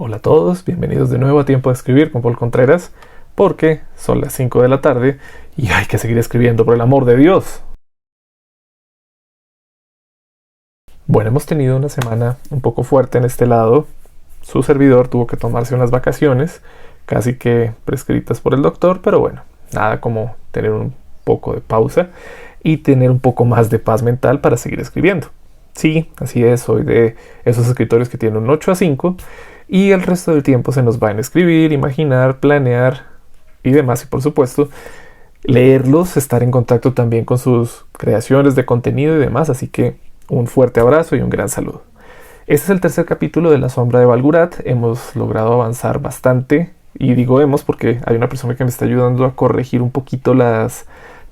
Hola a todos, bienvenidos de nuevo a Tiempo de Escribir con Paul Contreras, porque son las 5 de la tarde y hay que seguir escribiendo por el amor de Dios. Bueno, hemos tenido una semana un poco fuerte en este lado. Su servidor tuvo que tomarse unas vacaciones, casi que prescritas por el doctor, pero bueno, nada como tener un poco de pausa y tener un poco más de paz mental para seguir escribiendo. Sí, así es, soy de esos escritores que tienen un 8 a 5 y el resto del tiempo se nos va en escribir, imaginar, planear y demás. Y por supuesto, leerlos, estar en contacto también con sus creaciones de contenido y demás. Así que un fuerte abrazo y un gran saludo. Este es el tercer capítulo de La Sombra de Balgurat. Hemos logrado avanzar bastante. Y digo hemos porque hay una persona que me está ayudando a corregir un poquito la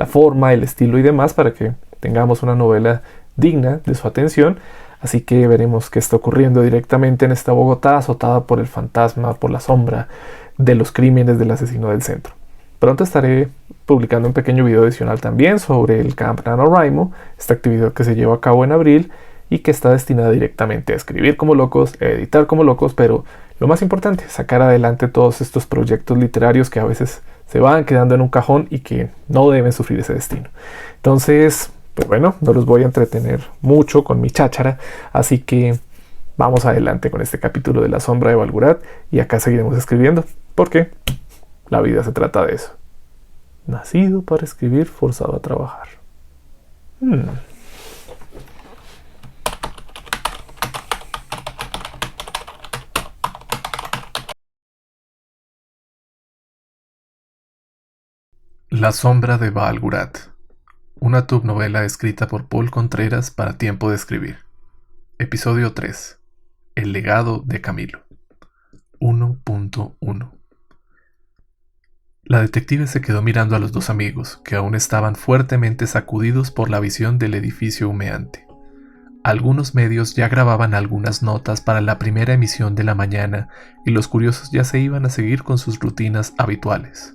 forma, el estilo y demás para que tengamos una novela digna de su atención. Así que veremos qué está ocurriendo directamente en esta Bogotá azotada por el fantasma, por la sombra de los crímenes del asesino del centro. Pronto estaré publicando un pequeño video adicional también sobre el Camp NaNoWriMo, esta actividad que se lleva a cabo en abril y que está destinada directamente a escribir como locos, a editar como locos, pero lo más importante, sacar adelante todos estos proyectos literarios que a veces se van quedando en un cajón y que no deben sufrir ese destino. Entonces, pues bueno, no los voy a entretener mucho con mi cháchara, así que vamos adelante con este capítulo de La Sombra de Balgurat y acá seguiremos escribiendo, porque la vida se trata de eso. Nacido para escribir, forzado a trabajar. La Sombra de Balgurat, una tubnovela escrita por Paul Contreras para Tiempo de Escribir. Episodio 3. El legado de Camilo. 1.1. La detective se quedó mirando a los dos amigos, que aún estaban fuertemente sacudidos por la visión del edificio humeante. Algunos medios ya grababan algunas notas para la primera emisión de la mañana y los curiosos ya se iban a seguir con sus rutinas habituales.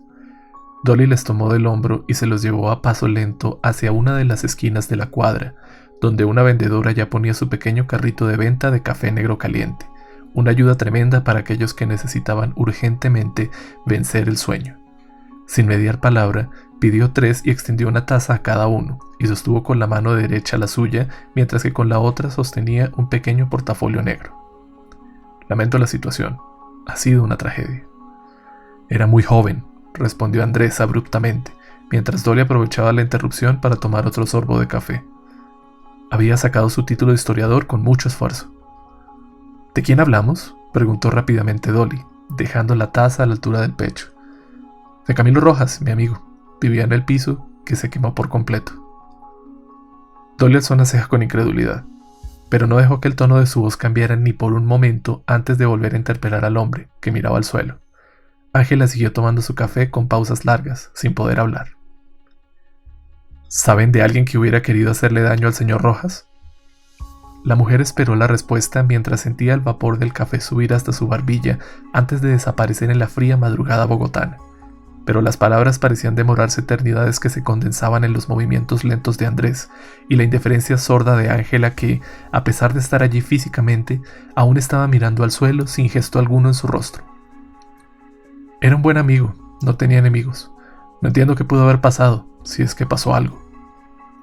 Dolly les tomó del hombro y se los llevó a paso lento hacia una de las esquinas de la cuadra, donde una vendedora ya ponía su pequeño carrito de venta de café negro caliente, una ayuda tremenda para aquellos que necesitaban urgentemente vencer el sueño. Sin mediar palabra, pidió 3 y extendió una taza a cada uno, y sostuvo con la mano derecha la suya, mientras que con la otra sostenía un pequeño portafolio negro. Lamento la situación. Ha sido una tragedia. Era muy joven, respondió Andrés abruptamente, mientras Dolly aprovechaba la interrupción para tomar otro sorbo de café. Había sacado su título de historiador con mucho esfuerzo. ¿De quién hablamos?, preguntó rápidamente Dolly, dejando la taza a la altura del pecho. De Camilo Rojas, mi amigo. Vivía en el piso, que se quemó por completo. Dolly alzó una ceja con incredulidad, pero no dejó que el tono de su voz cambiara ni por un momento antes de volver a interpelar al hombre, que miraba al suelo. Ángela siguió tomando su café con pausas largas, sin poder hablar. ¿Saben de alguien que hubiera querido hacerle daño al señor Rojas? La mujer esperó la respuesta mientras sentía el vapor del café subir hasta su barbilla antes de desaparecer en la fría madrugada bogotana. Pero las palabras parecían demorarse eternidades que se condensaban en los movimientos lentos de Andrés y la indiferencia sorda de Ángela que, a pesar de estar allí físicamente, aún estaba mirando al suelo sin gesto alguno en su rostro. Era un buen amigo, no tenía enemigos. No entiendo qué pudo haber pasado, si es que pasó algo.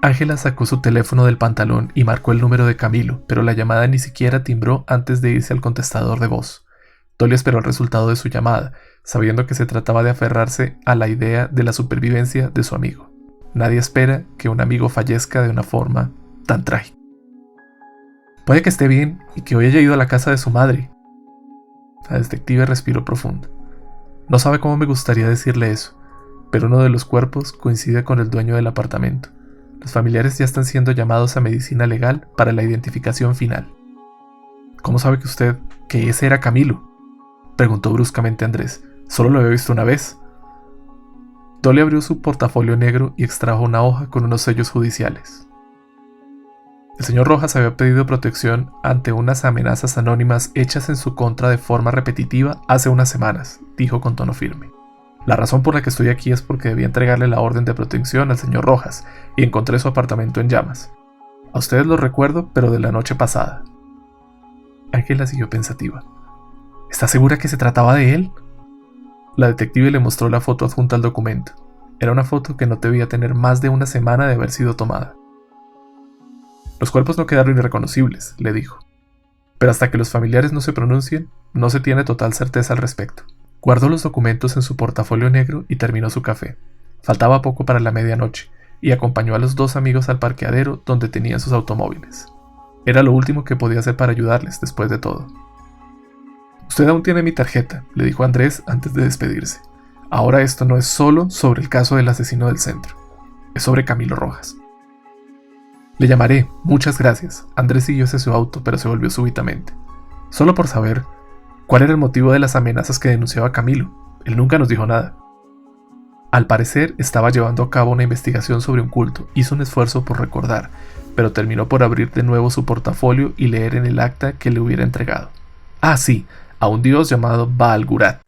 Ángela sacó su teléfono del pantalón y marcó el número de Camilo, pero la llamada ni siquiera timbró antes de irse al contestador de voz. Dolly esperó el resultado de su llamada, sabiendo que se trataba de aferrarse a la idea de la supervivencia de su amigo. Nadie espera que un amigo fallezca de una forma tan trágica. Puede que esté bien y que hoy haya ido a la casa de su madre. La detective respiró profundo. No sabe cómo me gustaría decirle eso, pero uno de los cuerpos coincide con el dueño del apartamento. Los familiares ya están siendo llamados a medicina legal para la identificación final. ¿Cómo sabe que ese era Camilo?, preguntó bruscamente Andrés. Solo lo había visto una vez. Dolly abrió su portafolio negro y extrajo una hoja con unos sellos judiciales. El señor Rojas había pedido protección ante unas amenazas anónimas hechas en su contra de forma repetitiva hace unas semanas, dijo con tono firme. La razón por la que estoy aquí es porque debía entregarle la orden de protección al señor Rojas y encontré su apartamento en llamas. A ustedes lo recuerdo, pero de la noche pasada. Ángela siguió pensativa. ¿Estás segura que se trataba de él? La detective le mostró la foto adjunta al documento. Era una foto que no debía tener más de una semana de haber sido tomada. Los cuerpos no quedaron irreconocibles, le dijo. Pero hasta que los familiares no se pronuncien, no se tiene total certeza al respecto. Guardó los documentos en su portafolio negro y terminó su café. Faltaba poco para la medianoche, y acompañó a los dos amigos al parqueadero donde tenían sus automóviles. Era lo último que podía hacer para ayudarles después de todo. «Usted aún tiene mi tarjeta», le dijo Andrés antes de despedirse. «Ahora esto no es solo sobre el caso del asesino del centro. Es sobre Camilo Rojas». «Le llamaré, muchas gracias». Andrés siguió hacia su auto, pero se volvió súbitamente. Solo por saber cuál era el motivo de las amenazas que denunciaba Camilo. Él nunca nos dijo nada. Al parecer, estaba llevando a cabo una investigación sobre un culto. Hizo un esfuerzo por recordar, pero terminó por abrir de nuevo su portafolio y leer en el acta que le hubiera entregado. Ah, sí, a un dios llamado Baal-Gurat.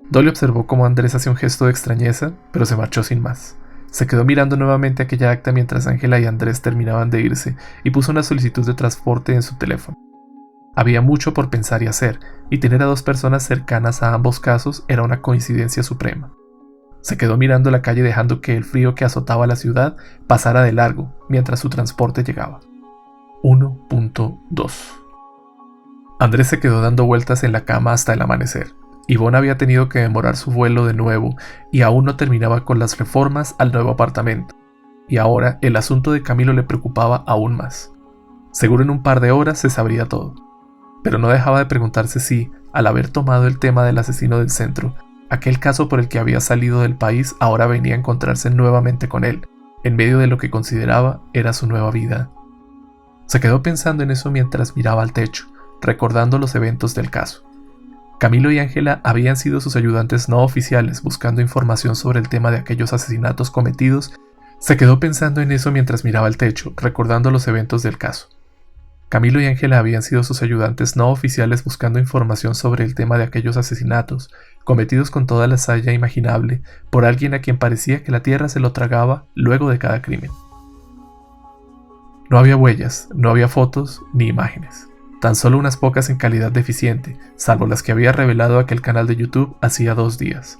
Dolly observó cómo Andrés hacía un gesto de extrañeza, pero se marchó sin más. Se quedó mirando nuevamente aquella acta mientras Ángela y Andrés terminaban de irse y puso una solicitud de transporte en su teléfono. Había mucho por pensar y hacer, y tener a dos personas cercanas a ambos casos era una coincidencia suprema. Se quedó mirando la calle dejando que el frío que azotaba la ciudad pasara de largo mientras su transporte llegaba. 1.2. Andrés se quedó dando vueltas en la cama hasta el amanecer. Ivonne había tenido que demorar su vuelo de nuevo y aún no terminaba con las reformas al nuevo apartamento. Y ahora el asunto de Camilo le preocupaba aún más. Seguro en un par de horas se sabría todo. Pero no dejaba de preguntarse si, al haber tomado el tema del asesino del centro, aquel caso por el que había salido del país ahora venía a encontrarse nuevamente con él, en medio de lo que consideraba era su nueva vida. Se quedó pensando en eso mientras miraba al techo, recordando los eventos del caso. Camilo y Ángela habían sido sus ayudantes no oficiales buscando información sobre el tema de aquellos asesinatos cometidos. Se quedó pensando en eso mientras miraba al techo, recordando los eventos del caso. Camilo y Ángela habían sido sus ayudantes no oficiales buscando información sobre el tema de aquellos asesinatos, cometidos con toda la saña imaginable por alguien a quien parecía que la tierra se lo tragaba luego de cada crimen. No había huellas, no había fotos ni imágenes, tan solo unas pocas en calidad deficiente, salvo las que había revelado aquel canal de YouTube hacía 2 días.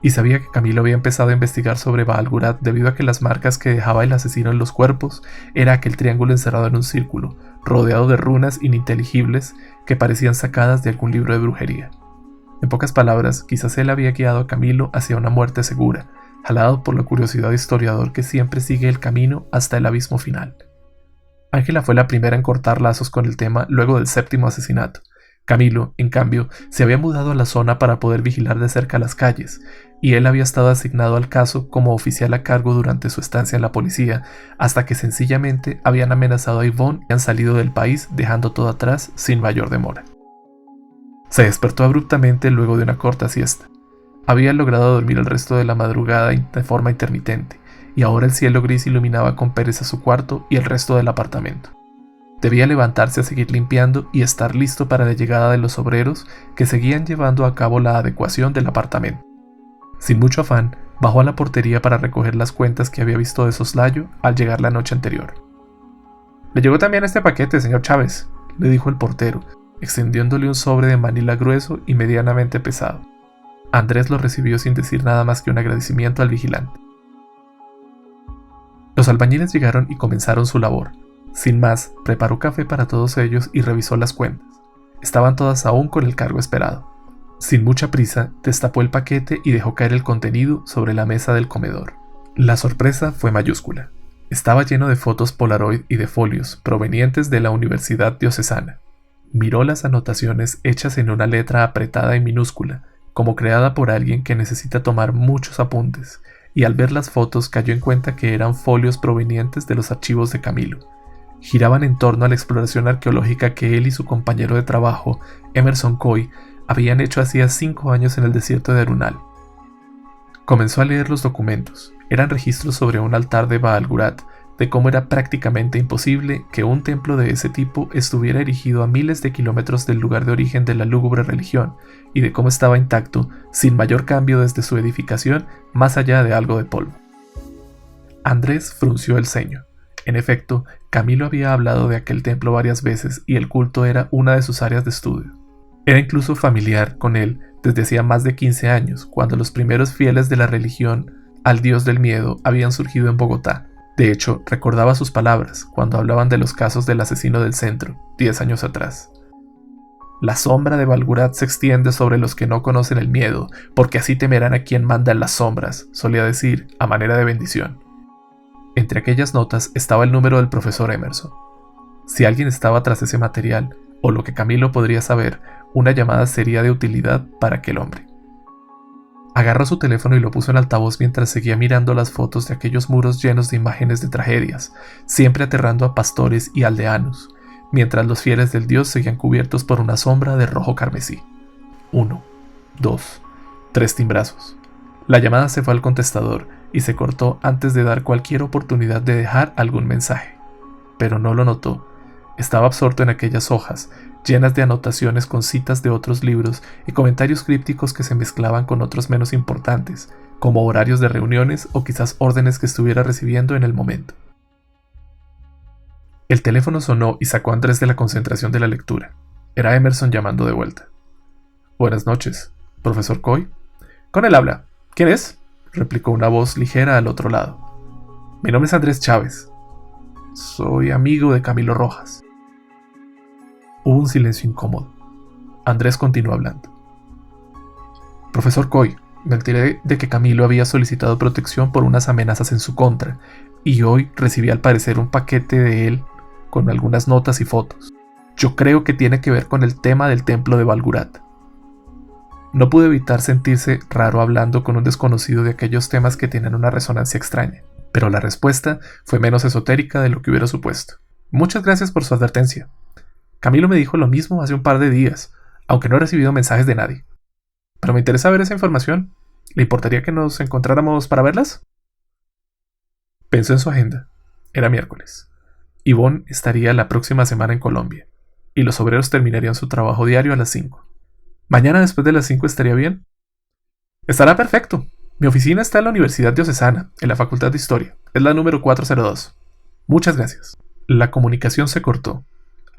Y sabía que Camilo había empezado a investigar sobre Baal-Gurat debido a que las marcas que dejaba el asesino en los cuerpos era aquel triángulo encerrado en un círculo, rodeado de runas ininteligibles que parecían sacadas de algún libro de brujería. En pocas palabras, quizás él había guiado a Camilo hacia una muerte segura, jalado por la curiosidad de historiador que siempre sigue el camino hasta el abismo final. Ángela fue la primera en cortar lazos con el tema luego del 7º asesinato. Camilo, en cambio, se había mudado a la zona para poder vigilar de cerca las calles, y él había estado asignado al caso como oficial a cargo durante su estancia en la policía, hasta que sencillamente habían amenazado a Ivonne y han salido del país dejando todo atrás sin mayor demora. Se despertó abruptamente luego de una corta siesta. Había logrado dormir el resto de la madrugada de forma intermitente, y ahora el cielo gris iluminaba con pereza su cuarto y el resto del apartamento. Debía levantarse a seguir limpiando y estar listo para la llegada de los obreros que seguían llevando a cabo la adecuación del apartamento. Sin mucho afán, bajó a la portería para recoger las cuentas que había visto de soslayo al llegar la noche anterior. «Le llegó también este paquete, señor Chávez», le dijo el portero, extendiéndole un sobre de manila grueso y medianamente pesado. Andrés lo recibió sin decir nada más que un agradecimiento al vigilante. Los albañiles llegaron y comenzaron su labor. Sin más, preparó café para todos ellos y revisó las cuentas. Estaban todas aún con el cargo esperado. Sin mucha prisa, destapó el paquete y dejó caer el contenido sobre la mesa del comedor. La sorpresa fue mayúscula. Estaba lleno de fotos Polaroid y de folios provenientes de la Universidad Diocesana. Miró las anotaciones hechas en una letra apretada y minúscula, como creada por alguien que necesita tomar muchos apuntes, y al ver las fotos cayó en cuenta que eran folios provenientes de los archivos de Camilo. Giraban en torno a la exploración arqueológica que él y su compañero de trabajo, Emerson Coy, habían hecho hacía 5 años en el desierto de Arunal. Comenzó a leer los documentos. Eran registros sobre un altar de Baal-Gurat, de cómo era prácticamente imposible que un templo de ese tipo estuviera erigido a miles de kilómetros del lugar de origen de la lúgubre religión, y de cómo estaba intacto, sin mayor cambio desde su edificación, más allá de algo de polvo. Andrés frunció el ceño. En efecto, Camilo había hablado de aquel templo varias veces y el culto era una de sus áreas de estudio. Era incluso familiar con él desde hacía más de 15 años, cuando los primeros fieles de la religión al dios del miedo habían surgido en Bogotá. De hecho, recordaba sus palabras cuando hablaban de los casos del asesino del centro, 10 años atrás. La sombra de Balgurat se extiende sobre los que no conocen el miedo, porque así temerán a quien manda en las sombras, solía decir, a manera de bendición. Entre aquellas notas estaba el número del profesor Emerson. Si alguien estaba tras ese material, o lo que Camilo podría saber, una llamada sería de utilidad para aquel hombre. Agarró su teléfono y lo puso en altavoz mientras seguía mirando las fotos de aquellos muros llenos de imágenes de tragedias, siempre aterrando a pastores y aldeanos, mientras los fieles del dios seguían cubiertos por una sombra de rojo carmesí. 1, 2, 3 timbrazos. La llamada se fue al contestador y se cortó antes de dar cualquier oportunidad de dejar algún mensaje. Pero no lo notó. Estaba absorto en aquellas hojas, llenas de anotaciones con citas de otros libros y comentarios crípticos que se mezclaban con otros menos importantes, como horarios de reuniones o quizás órdenes que estuviera recibiendo en el momento. El teléfono sonó y sacó a Andrés de la concentración de la lectura. Era Emerson llamando de vuelta. «Buenas noches, ¿profesor Coy?» «Con él habla. ¿Quién es?», replicó una voz ligera al otro lado. «Mi nombre es Andrés Chávez. Soy amigo de Camilo Rojas». Hubo un silencio incómodo. Andrés continuó hablando. «Profesor Coy, me enteré de que Camilo había solicitado protección por unas amenazas en su contra, y hoy recibí al parecer un paquete de él con algunas notas y fotos. Yo creo que tiene que ver con el tema del templo de Balgurat». No pudo evitar sentirse raro hablando con un desconocido de aquellos temas que tienen una resonancia extraña, pero la respuesta fue menos esotérica de lo que hubiera supuesto. «Muchas gracias por su advertencia. Camilo me dijo lo mismo hace un par de días, aunque no he recibido mensajes de nadie. Pero me interesa ver esa información. ¿Le importaría que nos encontráramos para verlas?». Pensó en su agenda. Era miércoles. Ivonne estaría la próxima semana en Colombia, y los obreros terminarían su trabajo diario a las 5. «¿Mañana después de las 5 estaría bien?». «Estará perfecto. Mi oficina está en la Universidad Diocesana, en la Facultad de Historia. Es la número 402. Muchas gracias». La comunicación se cortó.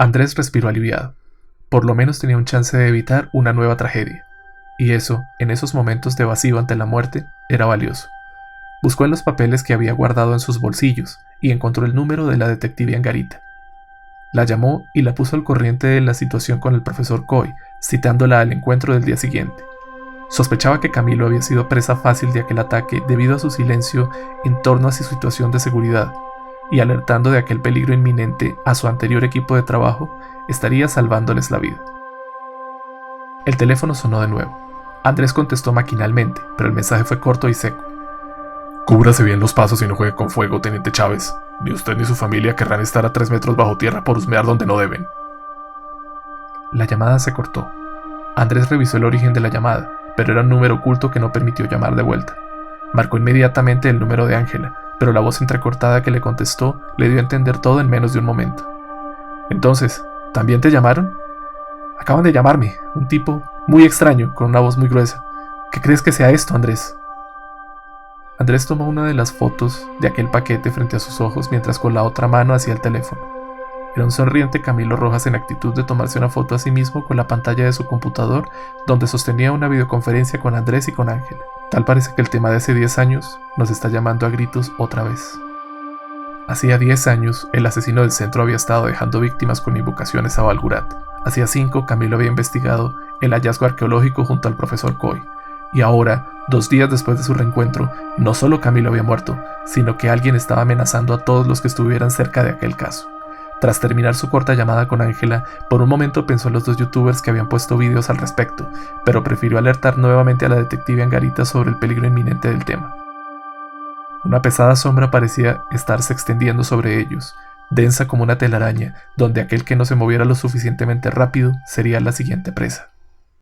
Andrés respiró aliviado. Por lo menos tenía un chance de evitar una nueva tragedia. Y eso, en esos momentos de vacío ante la muerte, era valioso. Buscó en los papeles que había guardado en sus bolsillos y encontró el número de la detective Angarita. La llamó y la puso al corriente de la situación con el profesor Coy, citándola al encuentro del día siguiente. Sospechaba que Camilo había sido presa fácil de aquel ataque debido a su silencio en torno a su situación de seguridad, y alertando de aquel peligro inminente a su anterior equipo de trabajo, estaría salvándoles la vida. El teléfono sonó de nuevo. Andrés contestó maquinalmente, pero el mensaje fue corto y seco. «Cúbrase bien los pasos y no juegue con fuego, teniente Chávez. Ni usted ni su familia querrán estar a 3 metros bajo tierra por husmear donde no deben». La llamada se cortó. Andrés revisó el origen de la llamada, pero era un número oculto que no permitió llamar de vuelta. Marcó inmediatamente el número de Ángela, pero la voz entrecortada que le contestó le dio a entender todo en menos de un momento. «Entonces, ¿también te llamaron?». «Acaban de llamarme, un tipo muy extraño, con una voz muy gruesa. ¿Qué crees que sea esto, Andrés?». Andrés tomó una de las fotos de aquel paquete frente a sus ojos mientras con la otra mano hacía el teléfono. Era un sonriente Camilo Rojas en actitud de tomarse una foto a sí mismo con la pantalla de su computador, donde sostenía una videoconferencia con Andrés y con Ángela. Tal parece que el tema de hace 10 años nos está llamando a gritos otra vez. Hacía 10 años, el asesino del centro había estado dejando víctimas con invocaciones a Balgurat. Hacía 5, Camilo había investigado el hallazgo arqueológico junto al profesor Coy. Y ahora, 2 días después de su reencuentro, no solo Camilo había muerto, sino que alguien estaba amenazando a todos los que estuvieran cerca de aquel caso. Tras terminar su corta llamada con Ángela, por un momento pensó en los 2 youtubers que habían puesto vídeos al respecto, pero prefirió alertar nuevamente a la detective Angarita sobre el peligro inminente del tema. Una pesada sombra parecía estarse extendiendo sobre ellos, densa como una telaraña, donde aquel que no se moviera lo suficientemente rápido sería la siguiente presa.